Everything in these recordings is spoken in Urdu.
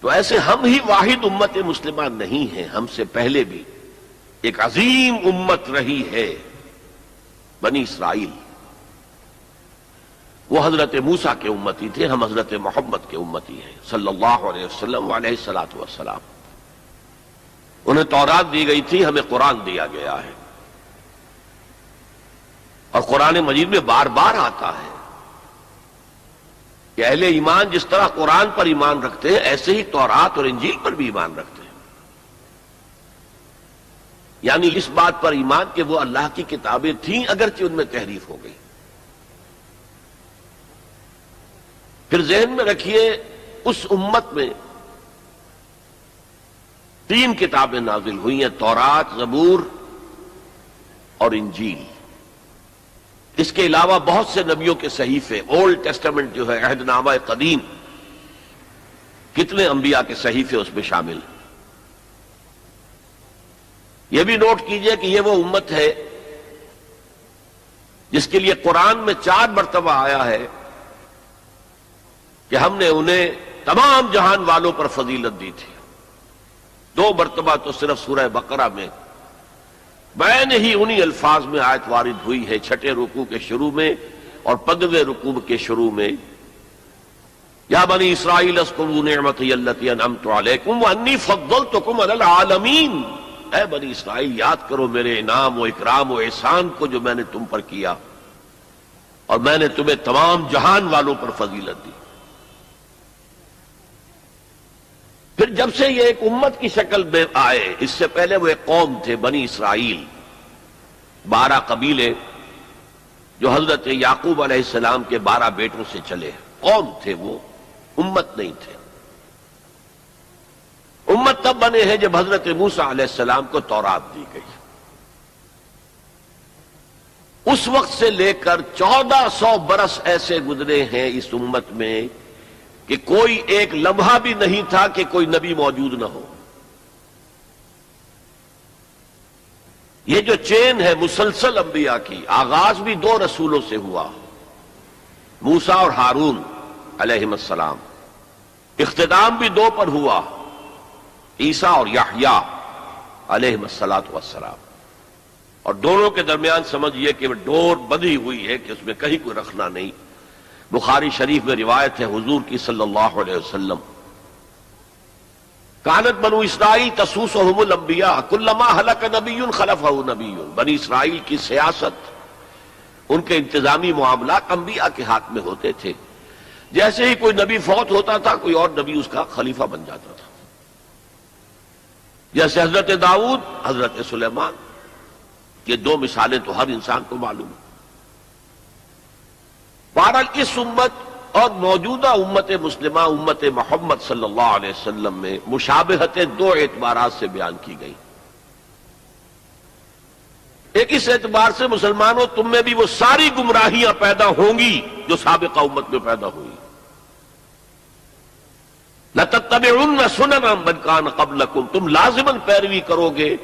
تو ایسے ہم ہی واحد امت مسلمہ نہیں ہیں، ہم سے پہلے بھی ایک عظیم امت رہی ہے بنی اسرائیل. وہ حضرت موسیٰ کے امتی تھے، ہم حضرت محمد کے امتی ہیں صلی اللہ علیہ وسلم علیہ الصلوۃ والسلام. انہیں تورات دی گئی تھی، ہمیں قرآن دیا گیا ہے، اور قرآن مجید میں بار بار آتا ہے کہ اہل ایمان جس طرح قرآن پر ایمان رکھتے ہیں ایسے ہی تورات اور انجیل پر بھی ایمان رکھتے ہیں. یعنی اس بات پر ایمان کہ وہ اللہ کی کتابیں تھیں اگرچہ ان میں تحریف ہو گئی. پھر ذہن میں رکھیے اس امت میں 3 کتابیں نازل ہوئی ہیں، تورات، زبور اور انجیل. اس کے علاوہ بہت سے نبیوں کے صحیفے، اولڈ ٹیسٹامنٹ جو ہے، عہد نامہ قدیم، کتنے انبیاء کے صحیفے اس میں شامل ہیں. یہ بھی نوٹ کیجئے کہ یہ وہ امت ہے جس کے لیے قرآن میں 4 مرتبہ آیا ہے کہ ہم نے انہیں تمام جہان والوں پر فضیلت دی تھی. 2 مرتبہ تو صرف سورہ بقرہ میں بین ہی انہی الفاظ میں آیت وارد ہوئی ہے، 6 رکوع کے شروع میں اور 15ویں رکوع کے شروع میں. یا بنی اسرائیل اذکروا نعمتی التی انعمت علیکم وانی فضلتکم علی العالمین. اے بنی اسرائیل، یاد کرو میرے انعام و اکرام و احسان کو جو میں نے تم پر کیا، اور میں نے تمہیں تمام جہان والوں پر فضیلت دی. پھر جب سے یہ ایک امت کی شکل میں آئے، اس سے پہلے وہ ایک قوم تھے بنی اسرائیل، 12 قبیلے جو حضرت یعقوب علیہ السلام کے 12 بیٹوں سے چلے. قوم تھے وہ، امت نہیں تھے. امت تب بنے ہیں جب حضرت موسیٰ علیہ السلام کو تورات دی گئی. اس وقت سے لے کر 1400 برس ایسے گزرے ہیں اس امت میں کہ کوئی ایک لمحہ بھی نہیں تھا کہ کوئی نبی موجود نہ ہو. یہ جو چین ہے مسلسل انبیاء کی، آغاز بھی 2 رسولوں سے ہوا، موسیٰ اور ہارون علیہم السلام. اختتام بھی 2 پر ہوا، عیسیٰ اور یحییٰ علیہم السلام. اور دونوں کے درمیان سمجھیے کہ وہ ڈور بندھی ہوئی ہے کہ اس میں کہیں کوئی رکھنا نہیں. بخاری شریف میں روایت ہے حضور کی صلی اللہ علیہ وسلم، کانت بنو اسرائیل تسوسہم الانبیاء کلما ہلک نبی خلفہ نبی. بنی اسرائیل کی سیاست، ان کے انتظامی معاملات انبیاء کے ہاتھ میں ہوتے تھے. جیسے ہی کوئی نبی فوت ہوتا تھا کوئی اور نبی اس کا خلیفہ بن جاتا تھا. جیسے حضرت داؤد، حضرت سلیمان، یہ 2 مثالیں تو ہر انسان کو معلوم ہیں. بہرحال اس امت اور موجودہ امت مسلمہ، امت محمد صلی اللہ علیہ وسلم میں مشابہتیں 2 اعتبارات سے بیان کی گئی. ایک اس اعتبار سے مسلمانوں تم میں بھی وہ ساری گمراہیاں پیدا ہوں گی جو سابقہ امت میں پیدا ہوئی. لَتَتَّبِعُنَّ سُنَنَ مَنْ كَانَ قَبْلَكُمْ، تم لازماً پیروی کرو گے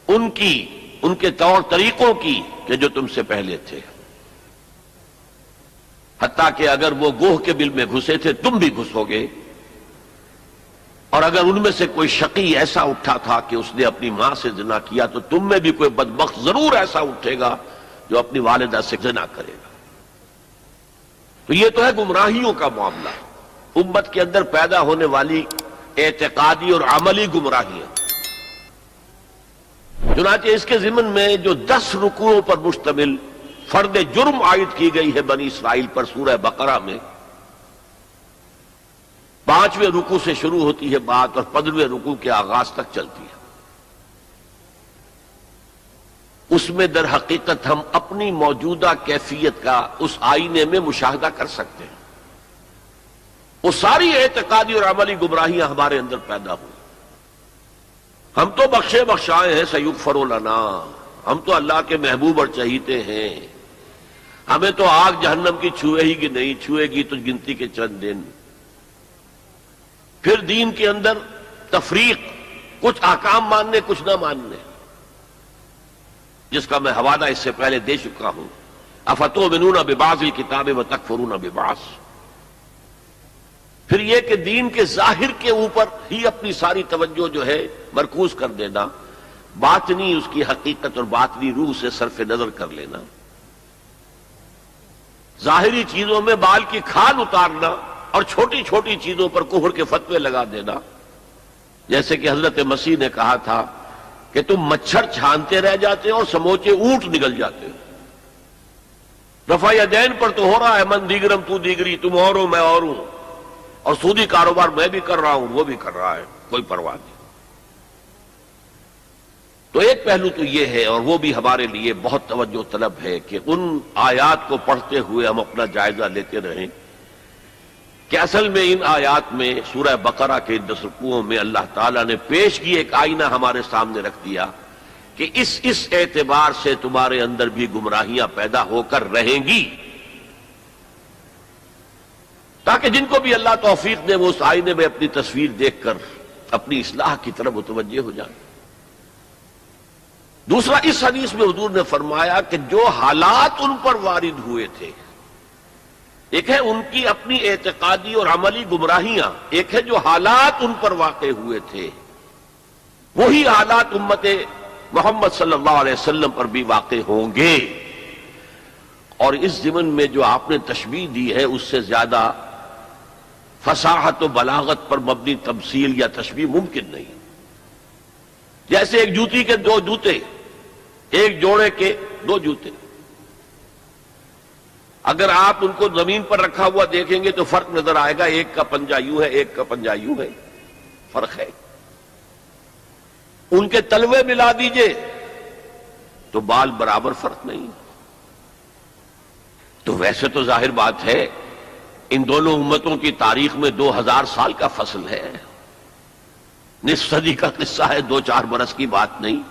ان کے طور طریقوں کی کہ جو تم سے پہلے تھے. حتیٰ کہ اگر وہ گوہ کے بل میں گھسے تھے تم بھی گھسو گے. اور اگر ان میں سے کوئی شقی ایسا اٹھا تھا کہ اس نے اپنی ماں سے زنا کیا تو تم میں بھی کوئی بدبخت ضرور ایسا اٹھے گا جو اپنی والدہ سے زنا کرے گا. تو یہ تو ہے گمراہیوں کا معاملہ، امت کے اندر پیدا ہونے والی اعتقادی اور عملی گمراہیاں. چنانچہ اس کے ضمن میں جو 10 رکوعوں پر مشتمل فرد جرم عائد کی گئی ہے بنی اسرائیل پر سورہ بقرہ میں، 5ویں رکوع سے شروع ہوتی ہے بات اور 15ویں رکوع کے آغاز تک چلتی ہے. اس میں در حقیقت ہم اپنی موجودہ کیفیت کا اس آئینے میں مشاہدہ کر سکتے ہیں. وہ ساری اعتقادی اور عملی گمراہیاں ہمارے اندر پیدا ہوئی. ہم تو بخشے بخشائے ہیں، سیغفر لنا، ہم تو اللہ کے محبوب اور چہیتے ہیں، ہمیں تو آگ جہنم کی چھوئے ہی کہ نہیں، چھوئے گی تو گنتی کے چند دن. پھر دین کے اندر تفریق، کچھ احکام ماننے کچھ نہ ماننے، جس کا میں حوالہ اس سے پہلے دے چکا ہوں. افتؤمنون ببعض الکتاب وتکفرون ببعض. پھر یہ کہ دین کے ظاہر کے اوپر ہی اپنی ساری توجہ جو ہے مرکوز کر دینا، باطنی اس کی حقیقت اور باطنی روح سے صرف نظر کر لینا، ظاہری چیزوں میں بال کی کھال اتارنا اور چھوٹی چھوٹی چیزوں پر کفر کے فتوے لگا دینا، جیسے کہ حضرت مسیح نے کہا تھا کہ تم مچھر چھانتے رہ جاتے اور سموچے اونٹ نگل جاتے ہو، رفع یدین پر تو ہو رہا ہے من دیگرم تو دیگری، تم اور ہو میں اور ہوں، اور سودی کاروبار میں بھی کر رہا ہوں وہ بھی کر رہا ہے، کوئی پرواہ نہیں۔ تو ایک پہلو تو یہ ہے، اور وہ بھی ہمارے لیے بہت توجہ طلب ہے کہ ان آیات کو پڑھتے ہوئے ہم اپنا جائزہ لیتے رہیں کہ اصل میں ان آیات میں سورہ بقرہ کے 10 رکوعوں میں اللہ تعالیٰ نے پیش کی ایک آئینہ ہمارے سامنے رکھ دیا کہ اس اعتبار سے تمہارے اندر بھی گمراہیاں پیدا ہو کر رہیں گی، تاکہ جن کو بھی اللہ توفیق دے وہ اس آئینے میں اپنی تصویر دیکھ کر اپنی اصلاح کی طرف متوجہ ہو جائیں۔ دوسرا، اس حدیث میں حضور نے فرمایا کہ جو حالات ان پر وارد ہوئے تھے، ایک ہے ان کی اپنی اعتقادی اور عملی گمراہیاں، ایک ہے جو حالات ان پر واقع ہوئے تھے، وہی حالات امت محمد صلی اللہ علیہ وسلم پر بھی واقع ہوں گے، اور اس ضمن میں جو آپ نے تشبیہ دی ہے اس سے زیادہ فصاحت و بلاغت پر مبنی تمثیل یا تشبیہ ممکن نہیں۔ جیسے ایک جوتی کے 2 جوتے، ایک جوڑے کے 2 جوتے، اگر آپ ان کو زمین پر رکھا ہوا دیکھیں گے تو فرق نظر آئے گا، ایک کا پنجہ یوں ہے ایک کا پنجہ یوں ہے، فرق ہے۔ ان کے تلوے ملا دیجئے تو بال برابر، فرق نہیں۔ تو ویسے تو ظاہر بات ہے ان دونوں امتوں کی تاریخ میں 2000 سال کا فصل ہے، نصف صدی کا قصہ ہے، 2-4 برس کی بات نہیں،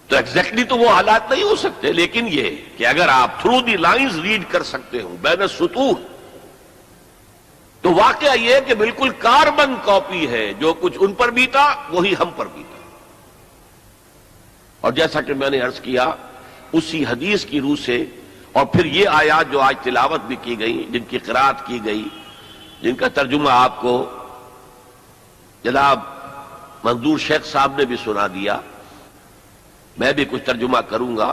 تو ایگزیکٹلی تو وہ حالات نہیں ہو سکتے، لیکن یہ کہ اگر آپ تھرو دی لائنز ریڈ کر سکتے ہو بین السطور، تو واقعہ یہ کہ بالکل کاربن کاپی ہے، جو کچھ ان پر بیتا وہی ہم پر بیتا۔ اور جیسا کہ میں نے عرض کیا، اسی حدیث کی روح سے، اور پھر یہ آیات جو آج تلاوت بھی کی گئی، جن کی قرات کی گئی، جن کا ترجمہ آپ کو جناب منظور شیخ صاحب نے بھی سنا دیا، میں بھی کچھ ترجمہ کروں گا،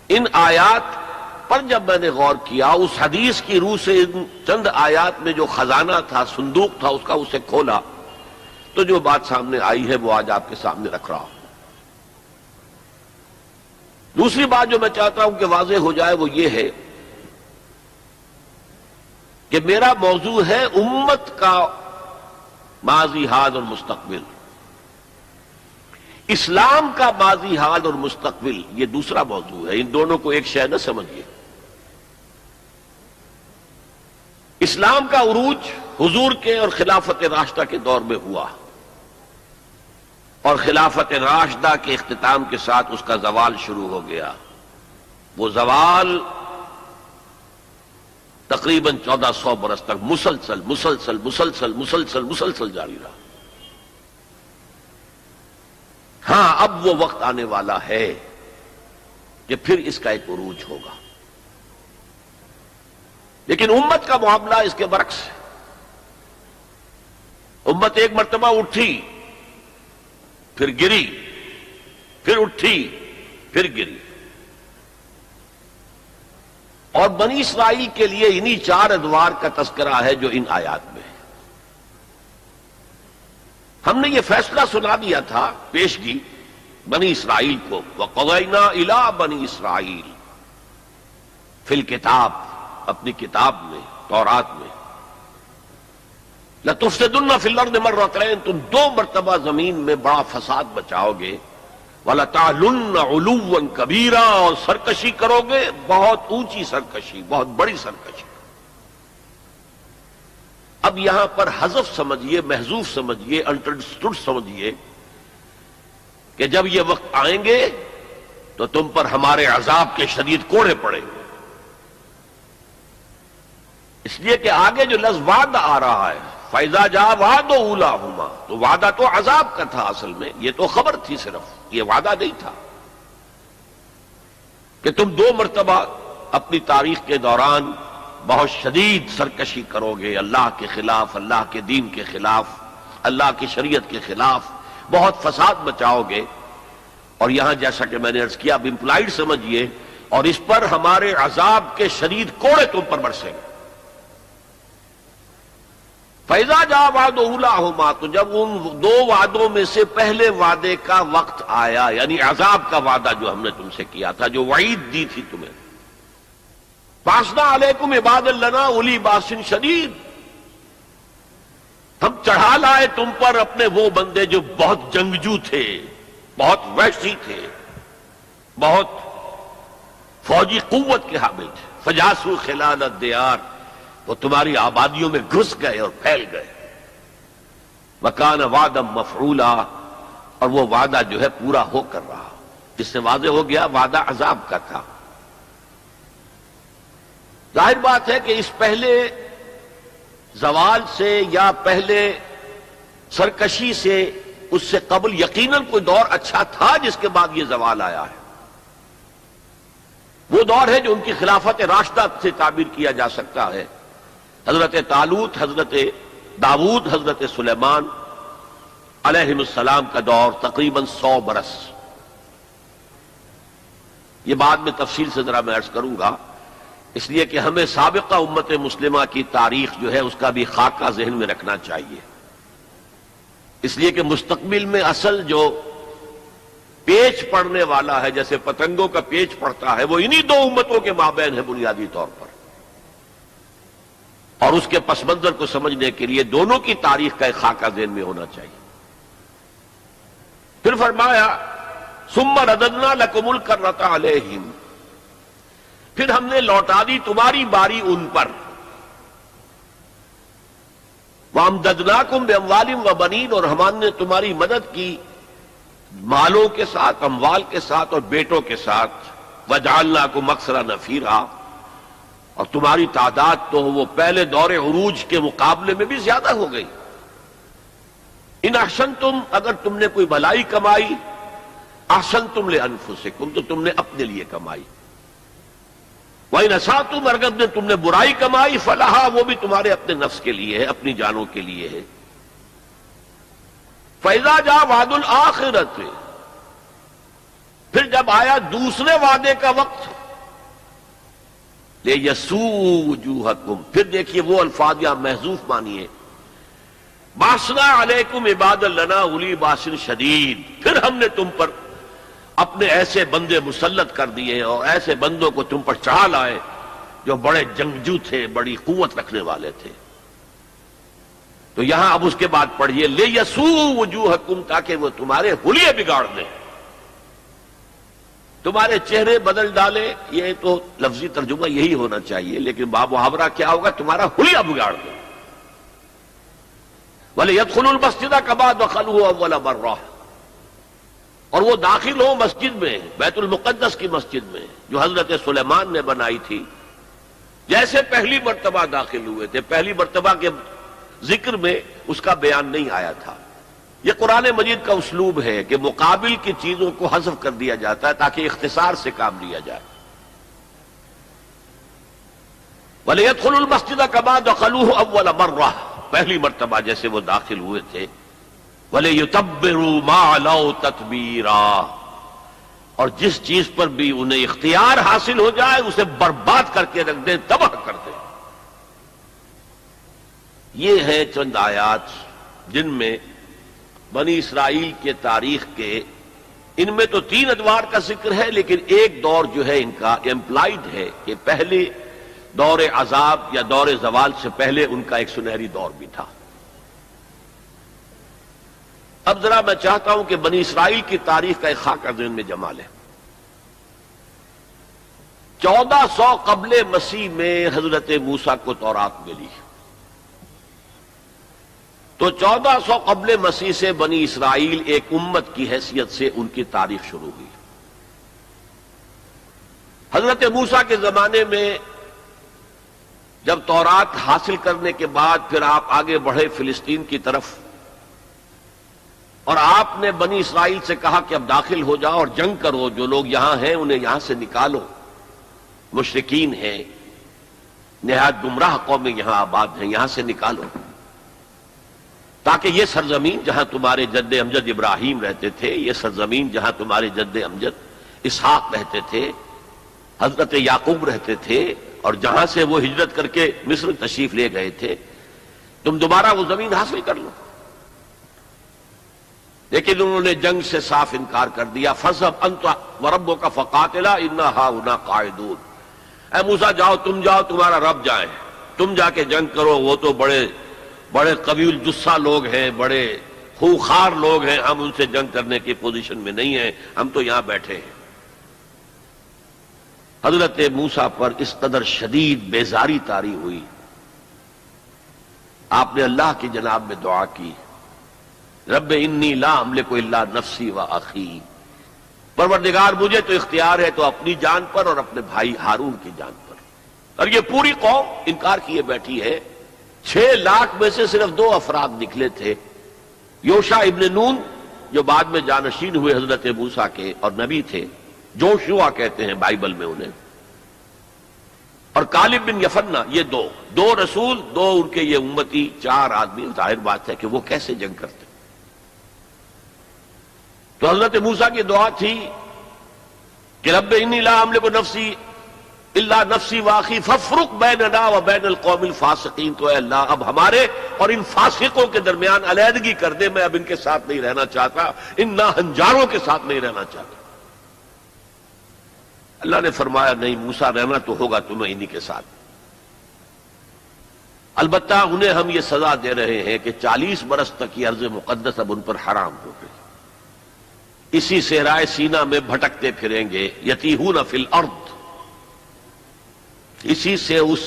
ان آیات پر جب میں نے غور کیا، اس حدیث کی روح سے ان چند آیات میں جو خزانہ تھا، صندوق تھا اس کا، اسے کھولا تو جو بات سامنے آئی ہے وہ آج آپ کے سامنے رکھ رہا ہوں۔ دوسری بات جو میں چاہتا ہوں کہ واضح ہو جائے وہ یہ ہے کہ میرا موضوع ہے امت کا ماضی حال اور مستقبل، اسلام کا ماضی حال اور مستقبل یہ دوسرا موضوع ہے، ان دونوں کو ایک شے نہ سمجھیے۔ اسلام کا عروج حضور کے اور خلافت راشدہ کے دور میں ہوا، اور خلافت راشدہ کے اختتام کے ساتھ اس کا زوال شروع ہو گیا۔ وہ زوال تقریباً 1400 برس تک مسلسل مسلسل مسلسل مسلسل مسلسل جاری رہا۔ ہاں، اب وہ وقت آنے والا ہے کہ پھر اس کا ایک عروج ہوگا، لیکن امت کا معاملہ اس کے برعکس ہے۔ امت ایک مرتبہ اٹھی، پھر گری، پھر اٹھی، پھر گری، اور بنی اسرائیل کے لیے انہی 4 ادوار کا تذکرہ ہے جو ان آیات میں ہے۔ ہم نے یہ فیصلہ سنا دیا تھا، پیشگی بنی اسرائیل کو، وَقَضَيْنَا إِلَىٰ بَنِي إِسْرَائِيلَ فِي الْكِتَابِ، اپنی کتاب میں، تورات میں، لَتُفْسِدُنَّ فِي الْأَرْضِ مَرَّتَيْنِ، تم 2 مرتبہ زمین میں بڑا فساد بچاؤ گے، وَلَتَعْلُنَّ عُلُوًّا كَبِيرًا، اور سرکشی کرو گے، بہت اونچی سرکشی، بہت بڑی سرکشی۔ اب یہاں پر حذف سمجھیے، محذوف سمجھیے، انڈرسٹوڈ سمجھیے کہ جب یہ وقت آئیں گے تو تم پر ہمارے عذاب کے شدید کوڑے پڑیں گے، اس لیے کہ آگے جو لفظ وعدہ آ رہا ہے، فَإِذَا جَاءَ وَعْدُ أُولَاهُمَا، تو وعدہ تو عذاب کا تھا اصل میں، یہ تو خبر تھی صرف، یہ وعدہ نہیں تھا کہ تم 2 مرتبہ اپنی تاریخ کے دوران بہت شدید سرکشی کرو گے اللہ کے خلاف، اللہ کے دین کے خلاف، اللہ کی شریعت کے خلاف، بہت فساد مچاؤ گے. اور یہاں جیسا کہ میں نے عرض کیا اب امپلائڈ سمجھیے، اور اس پر ہمارے عذاب کے شدید کوڑے تم پر برسیں گے. فَإِذَا جَاءَ وَعْدُ أُولَاهُمَا، تو جب ان دو وعدوں میں سے پہلے وعدے کا وقت آیا، یعنی عذاب کا وعدہ جو ہم نے تم سے کیا تھا، جو وعید دی تھی تمہیں، بَعَثْنَا عَلَيْكُمْ عِبَادًا لَنَا أُولِي بَأْسٍ شَدِيدٍ، ہم چڑھا لائے تم پر اپنے وہ بندے جو بہت جنگجو تھے، بہت وحشی تھے، بہت فوجی قوت کے حامل تھے. فجاسوا خلال الدیار، وہ تمہاری آبادیوں میں گھس گئے اور پھیل گئے. وکان وعدا مفعولا، اور وہ وعدہ جو ہے پورا ہو کر رہا. جس سے واضح ہو گیا وعدہ عذاب کا تھا. ظاہر بات ہے کہ اس پہلے زوال سے یا پہلے سرکشی سے، اس سے قبل یقیناً کوئی دور اچھا تھا جس کے بعد یہ زوال آیا ہے. وہ دور ہے جو ان کی خلافت راشدہ سے تعبیر کیا جا سکتا ہے. حضرت طالوت، حضرت داؤد، حضرت سلیمان علیہ السلام کا دور تقریباً 100 برس. یہ بعد میں تفصیل سے ذرا میں عرض کروں گا، اس لیے کہ ہمیں سابقہ امت مسلمہ کی تاریخ جو ہے اس کا بھی خاکہ ذہن میں رکھنا چاہیے. اس لیے کہ مستقبل میں اصل جو پیچ پڑنے والا ہے، جیسے پتنگوں کا پیچ پڑتا ہے، وہ انہی دو امتوں کے مابین ہے بنیادی طور پر. اور اس کے پس منظر کو سمجھنے کے لیے دونوں کی تاریخ کا ایک خاکہ ذہن میں ہونا چاہیے. پھر فرمایا ثم رددنا لکم الکرۃ علیہم، پھر ہم نے لوٹا دی تمہاری باری ان پر. وَأَمْدَدْنَاكُمْ بِأَمْوَالٍ وَبَنِينَ، اور ہم نے تمہاری مدد کی مالوں کے ساتھ، اموال کے ساتھ اور بیٹوں کے ساتھ. وَجَعَلْنَاكُمْ أَكْثَرَ نَفِيرًا، اور تمہاری تعداد تو وہ پہلے دور عروج کے مقابلے میں بھی زیادہ ہو گئی. ان احسنتم، اگر تم نے کوئی بھلائی کمائی، احسنتم لانفسکم، تو تم نے اپنے لیے کمائی. وَإِنْ أَسَأْتُمْ، اگر تم نے برائی کمائی، فَلَهَا، وہ بھی تمہارے اپنے نفس کے لیے ہے، اپنی جانوں کے لیے ہے. فَإِذَا جَاءَ وَعْدُ الْآخِرَةِ، پھر جب آیا دوسرے وعدے کا وقت، لِيَسُوءُ وُجُوهَكُمْ، پھر دیکھیے وہ الفاظ یہاں محذوف مانیے. بَعَثْنَا عَلَيْكُمْ عِبَادًا لَنَا أُولِي بَأْسٍ شَدِيدٍ، پھر ہم نے تم پر اپنے ایسے بندے مسلط کر دیے اور ایسے بندوں کو تم پر چڑھا لائے جو بڑے جنگجو تھے، بڑی قوت رکھنے والے تھے. تو یہاں اب اس کے بعد پڑھیے لِيَسُوءُ وُجُوهَكُمْ، تاکہ وہ تمہارے حلیے بگاڑ دیں، تمہارے چہرے بدل ڈالے. یہ تو لفظی ترجمہ یہی ہونا چاہیے، لیکن بامحاورہ کیا ہوگا؟ تمہارا حلیہ بگاڑ دیں. وَلِيَدْخُلُوا الْمَسْجِدَ كَمَا دَخَلُوهُ أَوَّلَ مَرَّةٍ، اور وہ داخل ہوں مسجد میں، بیت المقدس کی مسجد میں جو حضرت سلیمان نے بنائی تھی، جیسے پہلی مرتبہ داخل ہوئے تھے. پہلی مرتبہ کے ذکر میں اس کا بیان نہیں آیا تھا. یہ قرآن مجید کا اسلوب ہے کہ مقابل کی چیزوں کو حذف کر دیا جاتا ہے تاکہ اختصار سے کام لیا جائے. وَلِيَدْخُلُوا الْمَسْجِدَ كَمَا دَخَلُوهُ أَوَّلَ مَرَّةٍ، پہلی مرتبہ جیسے وہ داخل ہوئے تھے. وَلِيُتَبِّرُوا مَا عَلَوْا تَتْبِيرًا، اور جس چیز پر بھی انہیں اختیار حاصل ہو جائے اسے برباد کر کے رکھ دیں، تباہ کر دیں. یہ ہیں چند آیات جن میں بنی اسرائیل کے تاریخ کے، ان میں تو 3 ادوار کا ذکر ہے، لیکن ایک دور جو ہے ان کا امپلائڈ ہے کہ پہلے دور عذاب یا دور زوال سے پہلے ان کا ایک سنہری دور بھی تھا. اب ذرا میں چاہتا ہوں کہ بنی اسرائیل کی تاریخ کا ایک خاکہ ذہن میں جما لیں. 1400 قبل مسیح میں حضرت موسیٰ کو تورات ملی، تو 1400 قبل مسیح سے بنی اسرائیل ایک امت کی حیثیت سے ان کی تاریخ شروع ہوئی. حضرت موسیٰ کے زمانے میں جب تورات حاصل کرنے کے بعد پھر آپ آگے بڑھے فلسطین کی طرف، اور آپ نے بنی اسرائیل سے کہا کہ اب داخل ہو جاؤ اور جنگ کرو، جو لوگ یہاں ہیں انہیں یہاں سے نکالو، مشرکین ہیں. نہایت گمراہ قومیں یہاں آباد ہیں، یہاں سے نکالو، تاکہ یہ سرزمین جہاں تمہارے جد امجد ابراہیم رہتے تھے، یہ سرزمین جہاں تمہارے جد امجد اسحاق رہتے تھے، حضرت یعقوب رہتے تھے، اور جہاں سے وہ ہجرت کر کے مصر تشریف لے گئے تھے، تم دوبارہ وہ زمین حاصل کر لو۔ لیکن انہوں نے جنگ سے صاف انکار کر دیا۔ فَاذْهَبْ أَنْتَ وَرَبُّكَ فَقَاتِلَا إِنَّا هَاهُنَا قَاعِدُونَ، اے موسیٰ جاؤ، تم جاؤ، تمہارا رب جائے، تم جا کے جنگ کرو، وہ تو بڑے قوی الجثہ لوگ ہیں، بڑے خوخار لوگ ہیں، ہم ان سے جنگ کرنے کی پوزیشن میں نہیں ہیں، ہم تو یہاں بیٹھے ہیں۔ حضرت موسیٰ پر اس قدر شدید بیزاری طاری ہوئی، آپ نے اللہ کی جناب میں دعا کی، رب انی لا املک الا نفسی و اخی، پروردگار مجھے تو اختیار ہے تو اپنی جان پر اور اپنے بھائی ہارون کی جان پر۔ اور یہ پوری قوم انکار کیے بیٹھی ہے۔ 6 لاکھ میں سے صرف 2 افراد نکلے تھے، یوشع ابن نون جو بعد میں جانشین ہوئے حضرت موسیٰ کے اور نبی تھے، جوشوا کہتے ہیں بائبل میں انہیں، اور کالب بن یفنہ، یہ دو رسول، 2 ان کے یہ امتی، 4 آدمی۔ ظاہر بات ہے کہ وہ کیسے جنگ کرتے۔ تو حضرت موسیٰ کی دعا تھی کہ رب انی لا املک نفسی الا نفسی واخی فافرق بیننا و بین القوم الفاسقین، تو اے اللہ اب ہمارے اور ان فاسقوں کے درمیان علیحدگی کر دے، میں اب ان کے ساتھ نہیں رہنا چاہتا، ان ناہنجاروں کے ساتھ نہیں رہنا چاہتا۔ اللہ نے فرمایا نہیں موسیٰ، رہنا تو ہوگا تمہیں انہی کے ساتھ، البتہ انہیں ہم یہ سزا دے رہے ہیں کہ 40 برس تک یہ ارض مقدس اب ان پر حرام ہو گئی، اسی صحرائے سینا میں بھٹکتے پھریں گے، یتیہون فی الارض، اسی سے اس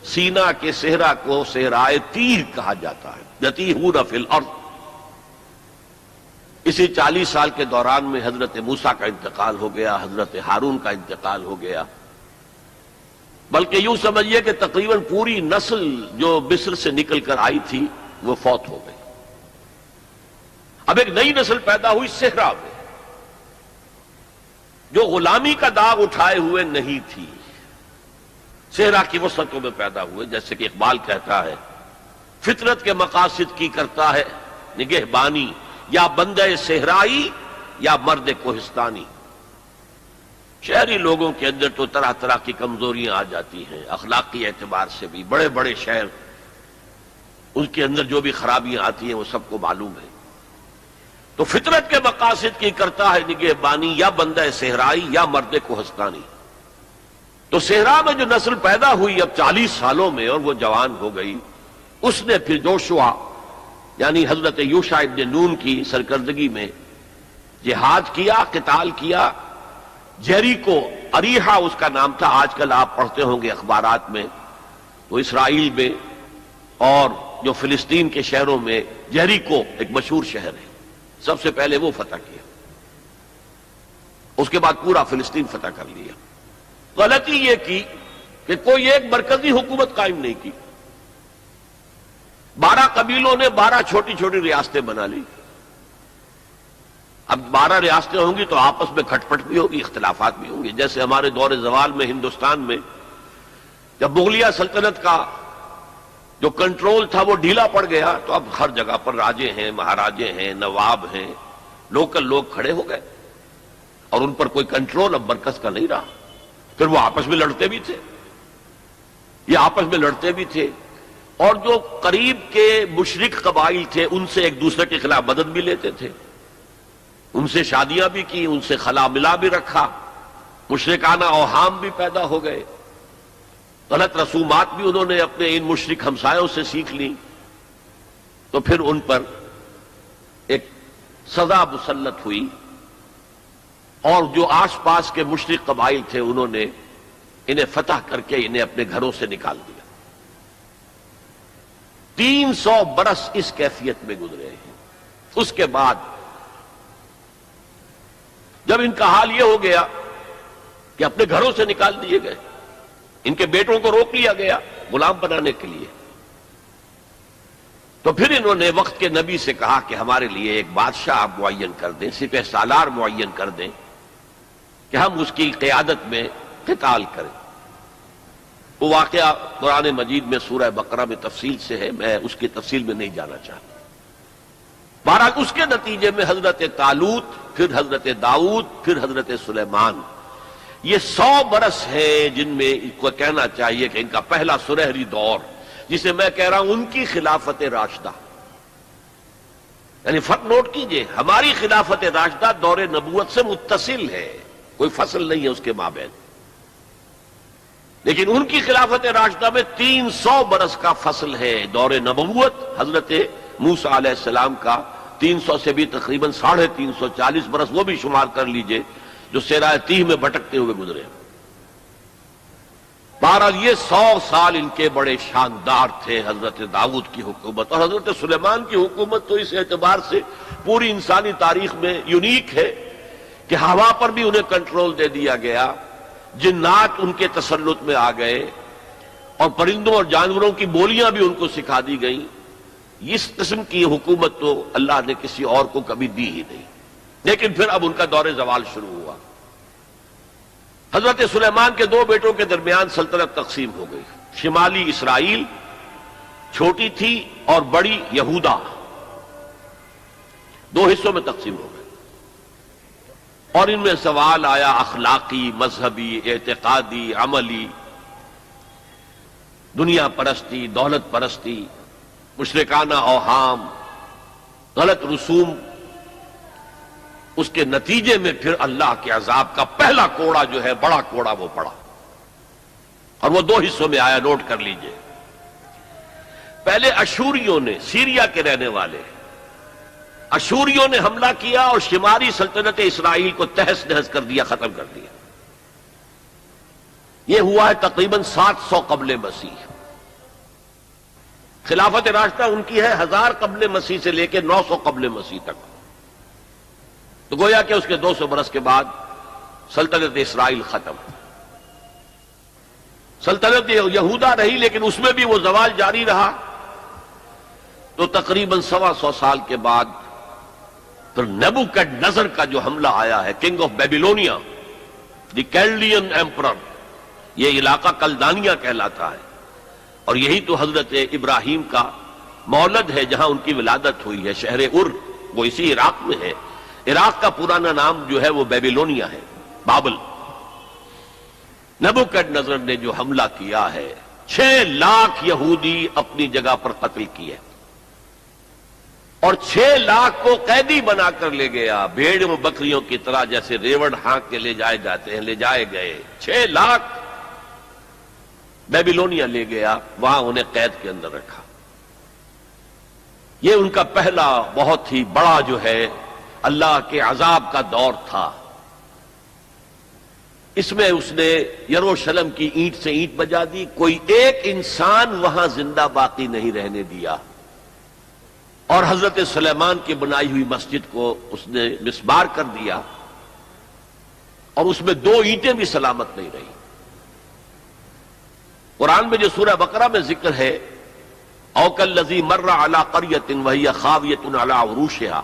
سینا کے صحرا کو صحرائے تیر کہا جاتا ہے، یتیہون فی الارض۔ اسی 40 سال کے دوران میں حضرت موسیٰ کا انتقال ہو گیا، حضرت ہارون کا انتقال ہو گیا، بلکہ یوں سمجھیے کہ تقریباً پوری نسل جو مصر سے نکل کر آئی تھی وہ فوت ہو گئی۔ اب ایک نئی نسل پیدا ہوئی صحرا میں، جو غلامی کا داغ اٹھائے ہوئے نہیں تھی، صحرا کی وسطوں میں پیدا ہوئے۔ جیسے کہ اقبال کہتا ہے، فطرت کے مقاصد کی کرتا ہے نگہبانی، یا بندہ صحرائی یا مرد کوہستانی۔ شہری لوگوں کے اندر تو طرح طرح کی کمزوریاں آ جاتی ہیں، اخلاقی اعتبار سے بھی، بڑے بڑے شہر ان کے اندر جو بھی خرابیاں آتی ہیں وہ سب کو معلوم ہے۔ تو فطرت کے مقاصد کی کرتا ہے نگہبانی، یا بندہ صحرائی یا مرد کوہستانی۔ تو صحرا میں جو نسل پیدا ہوئی اب 40 سالوں میں اور وہ جوان ہو گئی، اس نے پھر جوشوا یعنی حضرت یوشع ابن نون کی سرکردگی میں جہاد کیا، قتال کیا۔ جیریکو، اریحا اس کا نام تھا، آج کل آپ پڑھتے ہوں گے اخبارات میں، تو اسرائیل میں اور جو فلسطین کے شہروں میں جیریکو ایک مشہور شہر ہے، سب سے پہلے وہ فتح کیا، اس کے بعد پورا فلسطین فتح کر لیا۔ غلطی یہ کی کہ کوئی ایک مرکزی حکومت قائم نہیں کی، 12 قبیلوں نے 12 چھوٹی چھوٹی ریاستیں بنا لی۔ اب 12 ریاستیں ہوں گی تو آپس میں کھٹ پٹ بھی ہوگی، اختلافات بھی ہوں گے۔ جیسے ہمارے دور زوال میں ہندوستان میں جب مغلیہ سلطنت کا جو کنٹرول تھا وہ ڈھیلا پڑ گیا، تو اب ہر جگہ پر راجے ہیں، مہاراجے ہیں، نواب ہیں، لوکل لوگ کھڑے ہو گئے اور ان پر کوئی کنٹرول اب مرکز کا نہیں رہا۔ پھر وہ آپس میں لڑتے بھی تھے، یہ آپس میں لڑتے بھی تھے، اور جو قریب کے مشرک قبائل تھے ان سے ایک دوسرے کے خلاف مدد بھی لیتے تھے، ان سے شادیاں بھی کی، ان سے خلا ملا بھی رکھا، مشرکانہ اوہام بھی پیدا ہو گئے، غلط رسومات بھی انہوں نے اپنے ان مشرک ہمسایوں سے سیکھ لی۔ تو پھر ان پر ایک سزا مسلط ہوئی، اور جو آس پاس کے مشرک قبائل تھے انہوں نے انہیں فتح کر کے انہیں اپنے گھروں سے نکال دیا۔ 300 برس اس کیفیت میں گزرے ہیں۔ اس کے بعد جب ان کا حال یہ ہو گیا کہ اپنے گھروں سے نکال دیے گئے، ان کے بیٹوں کو روک لیا گیا غلام بنانے کے لیے، تو پھر انہوں نے وقت کے نبی سے کہا کہ ہمارے لیے ایک بادشاہ آپ معین کر دیں، سپہ سالار معین کر دیں کہ ہم اس کی قیادت میں قتال کریں۔ وہ واقعہ قرآن مجید میں سورہ بقرہ میں تفصیل سے ہے، میں اس کی تفصیل میں نہیں جانا چاہتا۔ بہرحال اس کے نتیجے میں حضرت طالوت، پھر حضرت داؤد، پھر حضرت سلیمان، یہ 100 برس ہیں جن میں اس کو کہنا چاہیے کہ ان کا پہلا سنہری دور، جسے میں کہہ رہا ہوں ان کی خلافت راشدہ۔ یعنی فرق نوٹ کیجئے، ہماری خلافت راشدہ دور نبوت سے متصل ہے، کوئی فصل نہیں ہے اس کے مابین، لیکن ان کی خلافت راشدہ میں 300 برس کا فصل ہے۔ دور نبوت حضرت موسیٰ علیہ السلام کا 300 سے بھی تقریباً 350 برس، وہ بھی شمار کر لیجئے جو صحرائے تیہ میں بھٹکتے ہوئے گزرے۔ بہرحال یہ 100 سال ان کے بڑے شاندار تھے، حضرت داؤد کی حکومت، اور حضرت سلیمان کی حکومت تو اس اعتبار سے پوری انسانی تاریخ میں یونیک ہے کہ ہوا پر بھی انہیں کنٹرول دے دیا گیا، جنات ان کے تسلط میں آ گئے، اور پرندوں اور جانوروں کی بولیاں بھی ان کو سکھا دی گئیں۔ اس قسم کی حکومت تو اللہ نے کسی اور کو کبھی دی ہی نہیں، لیکن پھر اب ان کا دور زوال شروع ہوا۔ حضرت سلیمان کے 2 بیٹوں کے درمیان سلطنت تقسیم ہو گئی، شمالی اسرائیل چھوٹی تھی اور بڑی یہودا، 2 حصوں میں تقسیم ہو گئی، اور ان میں سوال آیا اخلاقی، مذہبی، اعتقادی، عملی، دنیا پرستی، دولت پرستی، مشرکانہ اوہام، غلط رسوم۔ اس کے نتیجے میں پھر اللہ کے عذاب کا پہلا کوڑا جو ہے، بڑا کوڑا، وہ پڑا، اور وہ 2 حصوں میں آیا، نوٹ کر لیجئے۔ پہلے اشوریوں نے، سیریا کے رہنے والے اشوریوں نے حملہ کیا اور شمالی سلطنت اسرائیل کو تہس نہس کر دیا، ختم کر دیا۔ یہ ہوا ہے تقریباً 700 قبل مسیح۔ خلافت راشدہ ان کی ہے 1000 قبل مسیح سے لے کے 900 قبل مسیح تک، تو گویا کہ اس کے 200 برس کے بعد سلطنت اسرائیل ختم۔ سلطنت یہودا رہی، لیکن اس میں بھی وہ زوال جاری رہا، تو تقریباً 125 سال کے بعد پھر نیبوکڈنیزر کا جو حملہ آیا ہے، king of Babylonia, the Chaldean emperor, یہ علاقہ کلدانیہ کہلاتا ہے، اور یہی تو حضرت ابراہیم کا مولد ہے، جہاں ان کی ولادت ہوئی ہے، شہر ار، وہ اسی عراق میں ہے۔ عراق کا پرانا نام جو ہے وہ بیبیلونیا ہے، بابل۔ نیبوکڈنیزر نے جو حملہ کیا ہے، 6 لاکھ یہودی اپنی جگہ پر قتل کیے، اور 6 لاکھ کو قیدی بنا کر لے گیا، بھیڑوں بکریوں کی طرح جیسے ریوڑ ہانک کے لے جائے جاتے ہیں، لے جائے گئے۔ 6 لاکھ بیبیلونیا لے گیا، وہاں انہیں قید کے اندر رکھا۔ یہ ان کا پہلا بہت ہی بڑا جو ہے اللہ کے عذاب کا دور تھا۔ اس میں اس نے یروشلم کی اینٹ سے اینٹ بجا دی، کوئی ایک انسان وہاں زندہ باقی نہیں رہنے دیا، اور حضرت سلیمان کی بنائی ہوئی مسجد کو اس نے مسمار کر دیا، اور اس میں 2 اینٹیں بھی سلامت نہیں رہی۔ قرآن میں جو سورہ بقرہ میں ذکر ہے، او کالذی مر علی قریۃ وہی خاویۃ علی عروشہا،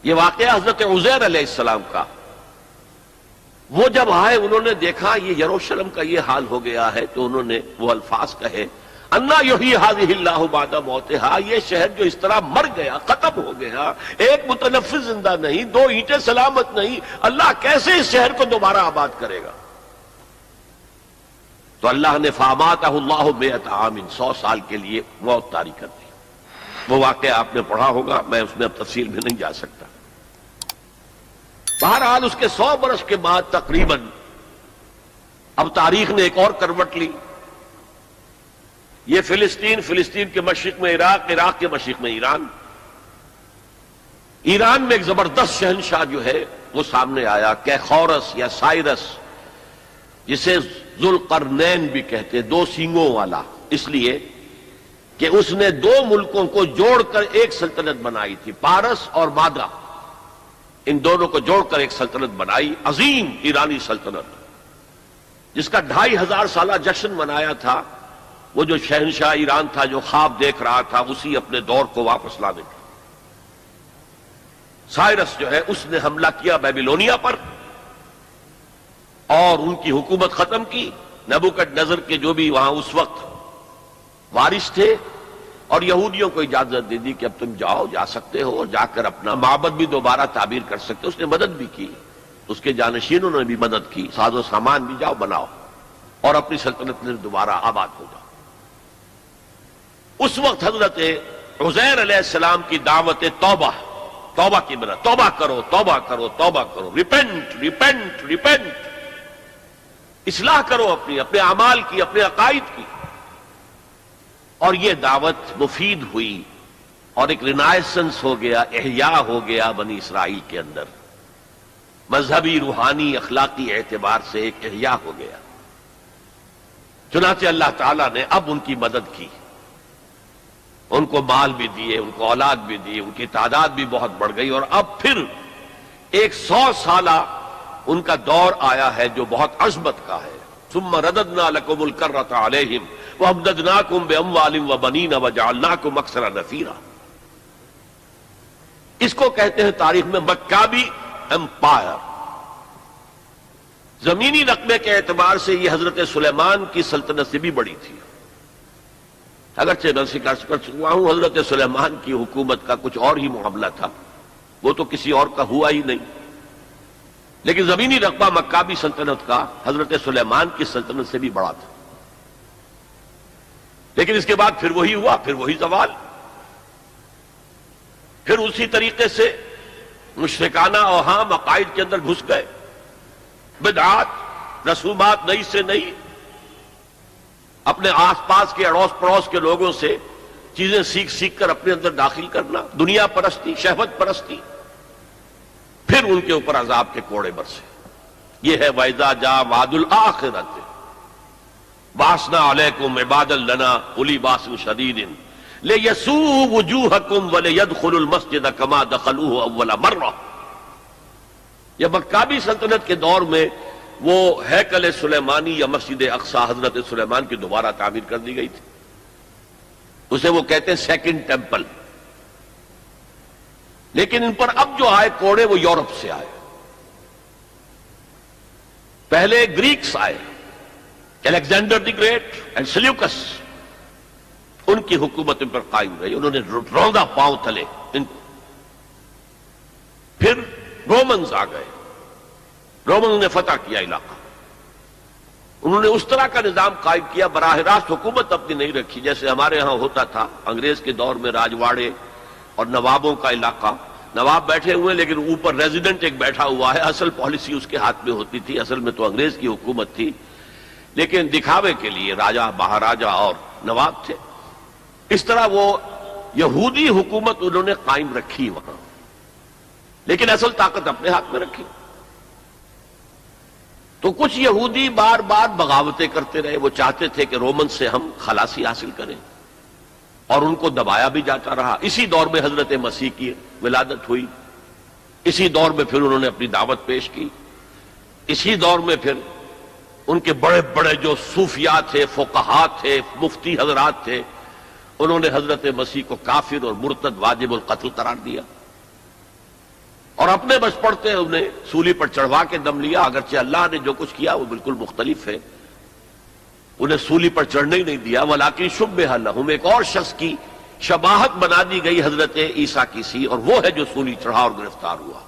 یہ واقعہ حضرت عزیر علیہ السلام کا۔ وہ جب آئے، انہوں نے دیکھا یہ یروشلم کا یہ حال ہو گیا ہے، تو انہوں نے وہ الفاظ کہے، انا یحیی ھذہ اللہ بعد موتہا، یہ شہر جو اس طرح مر گیا، ختم ہو گیا، ایک متنفس زندہ نہیں، 2 اینٹیں سلامت نہیں، اللہ کیسے اس شہر کو دوبارہ آباد کرے گا؟ تو اللہ نے فاماتہ اللہ 100 عام، 100 سال کے لیے موت طاری کر دی۔ وہ واقعہ آپ نے پڑھا ہوگا، میں اس میں اب تفصیل میں نہیں جا سکتا۔ بہرحال اس کے 100 برس کے بعد تقریباً اب تاریخ نے ایک اور کروٹ لی۔ یہ فلسطین کے مشرق میں عراق، عراق کے مشرق میں ایران۔ ایران میں ایک زبردست شہنشاہ جو ہے وہ سامنے آیا، کیخورس یا سائرس، جسے ذوالقرنین بھی کہتے، 2 سینگوں والا، اس لیے کہ اس نے 2 ملکوں کو جوڑ کر ایک سلطنت بنائی تھی، پارس اور مادہ، ان دونوں کو جوڑ کر ایک سلطنت بنائی، عظیم ایرانی سلطنت، جس کا 2500 سالہ جشن منایا تھا۔ وہ جو شہنشاہ ایران تھا، جو خواب دیکھ رہا تھا اسی اپنے دور کو واپس لانے کا۔ سائرس جو ہے اس نے حملہ کیا بیبیلونیا پر، اور ان کی حکومت ختم کی، نبوکدنضر کے جو بھی وہاں اس وقت وارث تھے، اور یہودیوں کو اجازت دے دی کہ اب تم جاؤ، جا سکتے ہو، اور جا کر اپنا معبد بھی دوبارہ تعمیر کر سکتے ہو۔ اس نے مدد بھی کی، اس کے جانشینوں نے بھی مدد کی، ساز و سامان بھی جاؤ بناؤ اور اپنی سلطنت میں دوبارہ آباد ہو جاؤ۔ اس وقت حضرت عزیر علیہ السلام کی دعوت توبہ کی بنا، توبہ کرو توبہ کرو توبہ کرو، ریپینٹ ریپینٹ ریپینٹ، اصلاح کرو اپنے اعمال کی، اپنے عقائد کی۔ اور یہ دعوت مفید ہوئی اور ایک رینائسنس ہو گیا، احیاء ہو گیا بنی اسرائیل کے اندر، مذہبی روحانی اخلاقی اعتبار سے ایک احیاء ہو گیا۔ چنانچہ اللہ تعالیٰ نے اب ان کی مدد کی، ان کو مال بھی دیے، ان کو اولاد بھی دی، ان کی تعداد بھی بہت بڑھ گئی، اور اب پھر 100 سالہ ان کا دور آیا ہے جو بہت عظمت کا ہے۔ ثم رددنا لكم الكرة عليهم وامددناكم باموال وبنين وجعلناكم اكثر نفيرا۔ اس کو کہتے ہیں تاریخ میں مکابی امپائر۔ زمینی رقبے کے اعتبار سے یہ حضرت سلیمان کی سلطنت سے بھی بڑی تھی، اگرچہ میں ذکر کر چکا ہوں حضرت سلیمان کی حکومت کا کچھ اور ہی معاملہ تھا، وہ تو کسی اور کا ہوا ہی نہیں، لیکن زمینی رقبہ مکابی سلطنت کا حضرت سلیمان کی سلطنت سے بھی بڑا تھا۔ لیکن اس کے بعد پھر وہی ہوا، پھر وہی زوال، پھر اسی طریقے سے مشرکانہ اوہام عقائد کے اندر گھس گئے، بدعات رسومات نئی سے نئی، اپنے آس پاس کے اڑوس پڑوس کے لوگوں سے چیزیں سیکھ سیکھ کر اپنے اندر داخل کرنا، دنیا پرستی، شہوت پرستی، پھر ان کے اوپر عذاب کے کوڑے برسے۔ یہ ہے وَإِذَا جَاءَ وَعْدُ الْآخِرَةِ بَعَثْنَا عَلَيْكُمْ عِبَادًا لَنَا أُولِي بَأْسٍ شَدِيدٍ لِيَسُوءُوا وُجُوهَكُمْ وَلِيَدْخُلُوا الْمَسْجِدَ كَمَا دَخَلُوهُ أَوَّلَ مَرَّةٍ۔ یہ مکابی سلطنت کے دور میں وہ ہیکل سلیمانی یا مسجد اقصی حضرت سلیمان کی دوبارہ تعمیر کر دی گئی تھی، اسے وہ کہتے ہیں سیکنڈ ٹیمپل۔ لیکن ان پر اب جو آئے کوڑے وہ یورپ سے آئے، پہلے گریکس آئے، Alexander the great and Seleucus, ان کی حکومت ان پر قائم رہی، انہوں نے روندا پاؤں تلے ان کو۔ پھر رومنز آ گئے، رومنز نے فتح کیا علاقہ، انہوں نے اس طرح کا نظام قائم کیا، براہ راست حکومت اپنی نہیں رکھی جیسے ہمارے ہاں ہوتا تھا انگریز کے دور میں، راجواڑے اور نوابوں کا علاقہ، نواب بیٹھے ہوئے لیکن اوپر ریزیڈنٹ ایک بیٹھا ہوا ہے، اصل پالیسی اس کے ہاتھ میں ہوتی تھی، اصل میں تو انگریز کی حکومت تھی، لیکن دکھاوے کے لیے راجہ مہاراجہ اور نواب تھے۔ اس طرح وہ یہودی حکومت انہوں نے قائم رکھی وہاں، لیکن اصل طاقت اپنے ہاتھ میں رکھی۔ تو کچھ یہودی بار بار بغاوتیں کرتے رہے، وہ چاہتے تھے کہ رومن سے ہم خلاصی حاصل کریں، اور ان کو دبایا بھی جاتا رہا۔ اسی دور میں حضرت مسیح کی ولادت ہوئی، اسی دور میں پھر انہوں نے اپنی دعوت پیش کی، اسی دور میں پھر ان کے بڑے بڑے جو صوفیاء تھے، فقہاء تھے، مفتی حضرات تھے، انہوں نے حضرت مسیح کو کافر اور مرتد واجب القتل قرار دیا، اور اپنے بس پڑتے انہیں سولی پر چڑھوا کے دم لیا، اگرچہ اللہ نے جو کچھ کیا وہ بالکل مختلف ہے، انہیں سولی پر چڑھنے ہی نہیں دیا، ولیکن شبہ لہم، ایک اور شخص کی شباہت بنا دی گئی حضرت عیسیٰ کی سی، اور وہ ہے جو سولی چڑھا اور گرفتار ہوا۔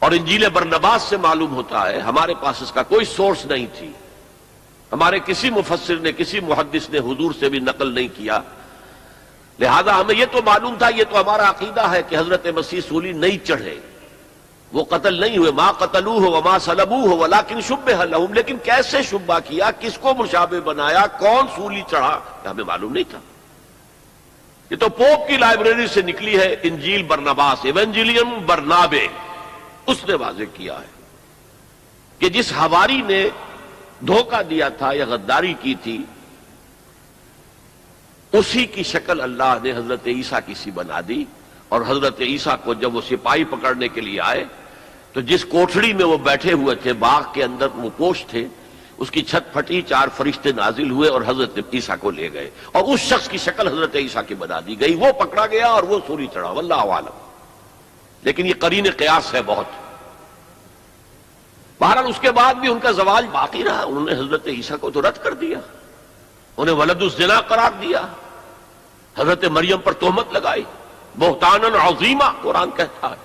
اور انجیل برنباس سے معلوم ہوتا ہے، ہمارے پاس اس کا کوئی سورس نہیں تھی، ہمارے کسی مفسر نے، کسی محدث نے حضور سے بھی نقل نہیں کیا، لہذا ہمیں یہ تو معلوم تھا، یہ تو ہمارا عقیدہ ہے کہ حضرت مسیح سولی نہیں چڑھے، وہ قتل نہیں ہوئے، ما قتلوہ وما صلبوہ ولکن شبہ لہم، لیکن کیسے شبہ کیا، کس کو مشابہ بنایا، کون سولی چڑھا، یہ ہمیں معلوم نہیں تھا۔ یہ تو پوپ کی لائبریری سے نکلی ہے انجیل برنباس، ایونجیلیم برنابے، اس نے واضح کیا ہے کہ جس حواری نے دھوکہ دیا تھا یا غداری کی تھی، اسی کی شکل اللہ نے حضرت عیسیٰ کی سی بنا دی، اور حضرت عیسیٰ کو جب وہ سپاہی پکڑنے کے لیے آئے تو جس کوٹھڑی میں وہ بیٹھے ہوئے تھے، باغ کے اندر وہ پوش تھے، اس کی چھت پھٹی، 4 فرشتے نازل ہوئے اور حضرت عیسیٰ کو لے گئے، اور اس شخص کی شکل حضرت عیسیٰ کی بنا دی گئی، وہ پکڑا گیا اور وہ سولی چڑھا، واللہ اعلم۔ لیکن یہ قرین قیاس ہے بہت، بہرحال اس کے بعد بھی ان کا زوال باقی رہا. انہوں نے حضرت عیسیٰ کو تو رد کر دیا، انہیں ولد الزنا قرار دیا، حضرت مریم پر تہمت لگائی، بہتانا عظیمہ قرآن کہتا ہے،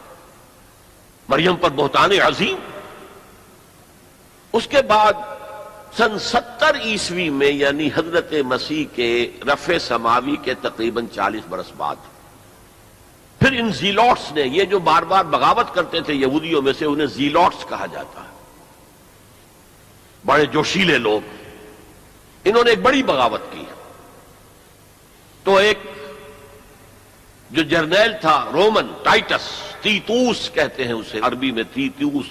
مریم پر بہتان عظیم. اس کے بعد سن 70 عیسوی میں، یعنی حضرت مسیح کے رفع سماوی کے تقریباً 40 برس بعد، پھر ان زیلوٹس نے، یہ جو بار بار بغاوت کرتے تھے یہودیوں میں سے، انہیں زیلوٹس کہا جاتا ہے، بڑے جوشیلے لوگ، انہوں نے ایک بڑی بغاوت کی. تو ایک جو جرنیل تھا رومن، ٹائٹس، تیتوس کہتے ہیں اسے عربی میں، تیتوس،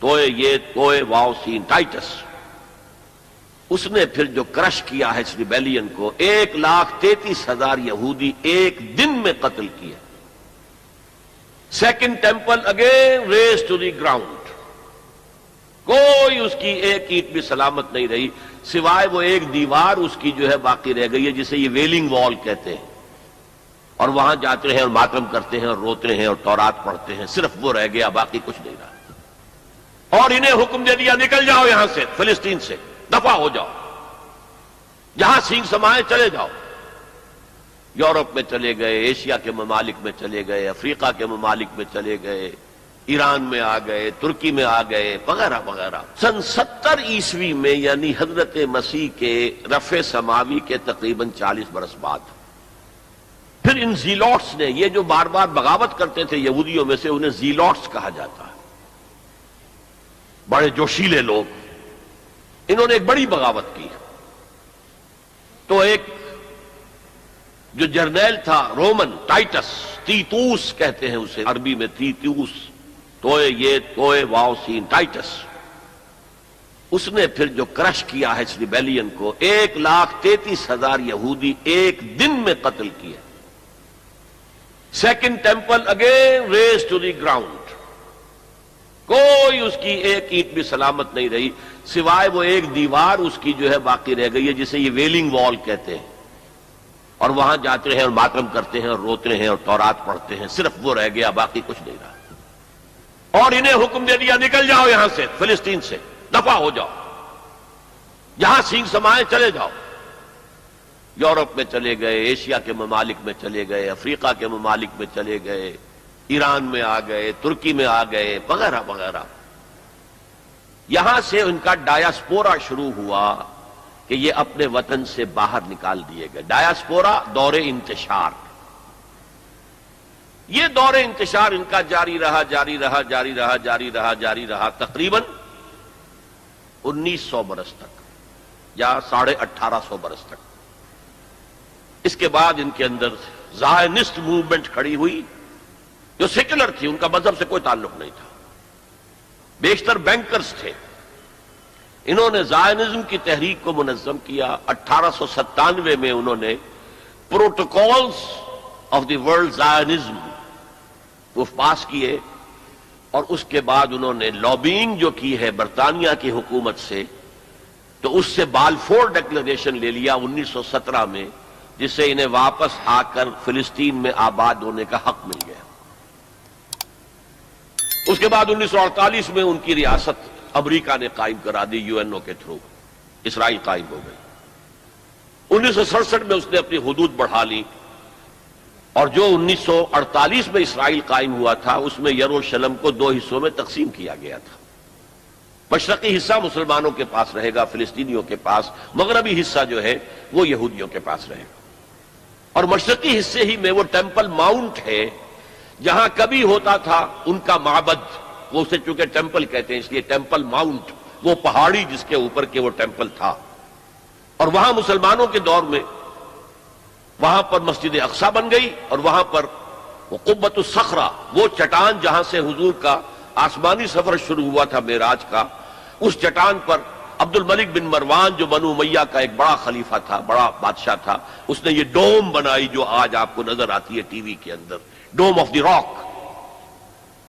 توئے یہ توئے واو سین، ٹائٹس، اس نے پھر جو کرش کیا ہے اس ریبیلین کو، 1,33,000 یہودی ایک دن میں قتل کیے. Second temple again raze to the ground, کوئی اس کی ایک اینٹ بھی سلامت نہیں رہی، سوائے وہ ایک دیوار اس کی جو ہے باقی رہ گئی ہے، جسے یہ ویلنگ وال کہتے ہیں. اور وہاں جاتے ہیں اور ماتم کرتے ہیں اور روتے ہیں اور تورات پڑھتے ہیں، صرف وہ رہ گیا، باقی کچھ نہیں رہا. اور انہیں حکم دے دیا نکل جاؤ یہاں سے، فلسطین سے دفع ہو جاؤ، جہاں سینگ سمائے چلے جاؤ. یورپ میں چلے گئے، ایشیا کے ممالک میں چلے گئے، افریقہ کے ممالک میں چلے گئے، ایران میں آ گئے، ترکی میں آ گئے، وغیرہ وغیرہ. سن 70 عیسوی میں، یعنی حضرت مسیح کے رفع سماوی کے تقریباً 40 برس بعد، پھر ان زیلوٹس نے، یہ جو بار بار بغاوت کرتے تھے یہودیوں میں سے، انہیں زیلوٹس کہا جاتا ہے، بڑے جوشیلے لوگ، انہوں نے ایک بڑی بغاوت کی. تو ایک جو جرنیل تھا رومن، ٹائٹس، تیتوس کہتے ہیں اسے عربی میں، تیتوس، توئے یہ توئے واو سین، ٹائٹس، اس نے پھر جو کرش کیا ہے اس ریبیلین کو، 1,33,000 یہودی ایک دن میں قتل کیے. Second temple again raze to the ground, کوئی اس کی ایک اینٹ بھی سلامت نہیں رہی، سوائے وہ ایک دیوار اس کی جو ہے باقی رہ گئی ہے، جسے یہ ویلنگ وال کہتے ہیں. اور وہاں جاتے ہیں اور ماتم کرتے ہیں اور روتے ہیں اور تورات پڑھتے ہیں، صرف وہ رہ گیا، باقی کچھ نہیں رہا. اور انہیں حکم دے دیا نکل جاؤ یہاں سے، فلسطین سے دفع ہو جاؤ، جہاں سینگ سمائے چلے جاؤ. یورپ میں چلے گئے، ایشیا کے ممالک میں چلے گئے، افریقہ کے ممالک میں چلے گئے، ایران میں آ گئے، ترکی میں آ گئے، وغیرہ وغیرہ. یہاں سے ان کا ڈایاسپورا شروع ہوا کہ یہ اپنے وطن سے باہر نکال دیے گئے. ڈایاسپورا، دور انتشار. یہ دور انتشار ان کا جاری رہا جاری رہا جاری رہا جاری رہا جاری رہا تقریباً 1900 برس تک یا 1850 برس تک. اس کے بعد ان کے اندر زائنسٹ موومنٹ کھڑی ہوئی جو سیکولر تھی، ان کا مذہب سے کوئی تعلق نہیں تھا، بیشتر بینکرز تھے. انہوں نے زائنزم کی تحریک کو منظم کیا. 1897 میں انہوں نے protocols of the world Zionism وہ پاس کیے، اور اس کے بعد انہوں نے لابینگ جو کی ہے برطانیہ کی حکومت سے، تو اس سے بالفور ڈکلریشن لے لیا 1917 میں، جس سے انہیں واپس آ کر فلسطین میں آباد ہونے کا حق مل گیا. اس کے بعد 1948 میں ان کی ریاست امریکہ نے قائم کرا دی، یو این او کے تھرو اسرائیل قائم ہو گئی. 1967 میں اس نے اپنی حدود بڑھا لی، اور جو 1948 میں اسرائیل قائم ہوا تھا اس میں یروشلم کو 2 حصوں میں تقسیم کیا گیا تھا. مشرقی حصہ مسلمانوں کے پاس رہے گا، فلسطینیوں کے پاس، مغربی حصہ جو ہے وہ یہودیوں کے پاس رہے گا. اور مشرقی حصے ہی میں وہ ٹیمپل ماؤنٹ ہے جہاں کبھی ہوتا تھا ان کا معبد، وہ اسے چونکہ ٹیمپل کہتے ہیں اس لیے ٹیمپل ماؤنٹ، وہ پہاڑی جس کے اوپر کے وہ ٹیمپل تھا. اور وہاں مسلمانوں کے دور میں وہاں پر مسجد اقصی بن گئی، اور وہاں پر وہ قبۃ الصخرہ، وہ چٹان جہاں سے حضور کا آسمانی سفر شروع ہوا تھا معراج کا، اس چٹان پر عبد الملک بن مروان جو بنو امیہ کا ایک بڑا خلیفہ تھا، بڑا بادشاہ تھا، اس نے یہ ڈوم بنائی جو آج آپ کو نظر آتی ہے ٹی وی کے اندر، ڈوم آف دی راک.